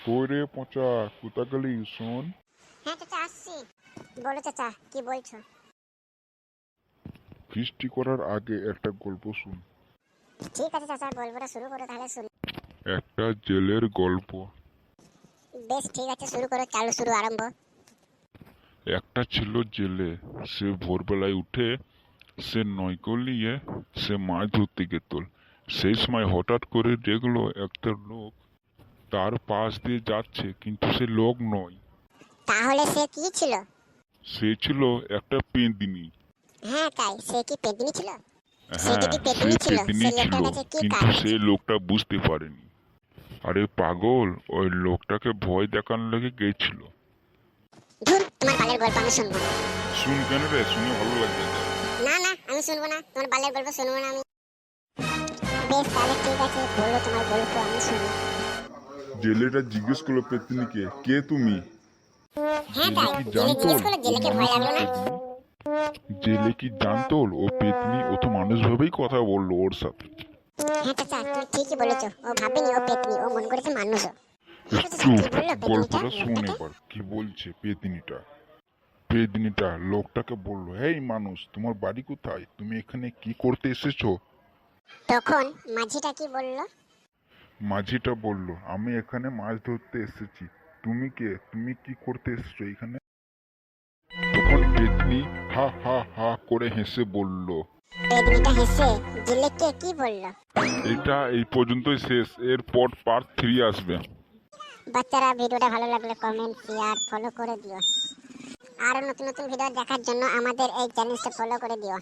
কই রে পচা, কোথা গেলি শোন? হ্যাঁ চাচা আসছি। বলো চাচা, কি বলছো? ফিস্টি করার আগে একটা গল্প শুন। ঠিক আছে চাচা, গল্পটা শুরু করো তাহলে শুনি। একটা জেলের গল্প। বেশ ঠিক আছে, শুরু করো, চালু শুরু আরম্ভ। একটা ছিল জেলে, সে ভোরবেলায় উঠে সে নৌকো নিয়ে সে মাছ ধরতে যেত। সেই সময় হঠাৎ করে দেখলো একটা লোক তার পাশ দিয়ে যাচ্ছে, কিন্তু সে লোক নয়, তাহলে সে কি ছিল? সে ছিল একটা পেঁদিনি। হ্যাঁ তাই, সে কি পেতনি ছিল? সে হ্যাঁ, যদি সে পেতনি ছিল, পেঁদিনি সে ছিল, লোকটার কাছে কি কিন্তু কাজ? সে লোকটা বুঝতে পারেনি। আরে পাগল, ওই লোকটাকে ভয় দেখানোর লেগে গেছিল। ধুর, তোমার বালের গল্প আমি শুনবো না। শুন কেন রে, শুনে ভালো লাগবে না? না না, আমি শুনবো না, তোমার বালের গল্প শুনবো না আমি। বেশ তাহলে ঠিক আছে, বলো তোমার গল্প, আমি শুনি। জেলেটা জিজ্ঞেস করলো পেতনিকে, কে তুমি? হ্যাঁ জেলে তাই, কি জেলে জানতো জিজ্ঞেস করলো, ও জেলেকে ভয় মানুষ না লাগলো না? পেতনি? জেলে কি জানতো ও পেতনি? ও তো মানুষ ভেবেই কথা বললো ওর সাথে। হ্যাঁ চাচা, তুমি ঠিকই বলেছো, ও ভাবেনি ও পেতনি, ও মন করেছে মানুষও। হ্যাঁ চাচা, চুপ, কি বললো পেতনিটা গল্পটা শোন লোকটাকে? এবার কি বলছে পেতনিটা। পেতনিটা লোকটাকে বললো, হেই মানুষ, তোমার বাড়ি কোথায়? তুমি এখানে কি করতে এসেছো? তখন মাঝিটা কি বললো? মাঝিটা বলল, আমি এখানে মাছ ধরতে এসেছি। তুমি কে? তুমি কি করতে এসেছো এখানে? তখন পেতনি হা হা হা করে হেসে বলল, পেতনিটা হেসে জেলেকে কি বললো? এটা এই পর্যন্তই শেষ, এরপর পার্ট 3 আসবে। বাচ্চারা, ভিডিওটা ভালো লাগলে কমেন্ট, শেয়ার, ফলো করে দিও। আরো নতুন নতুন ভিডিও দেখার জন্য আমাদের এই চ্যানেলটা ফলো করে দিও।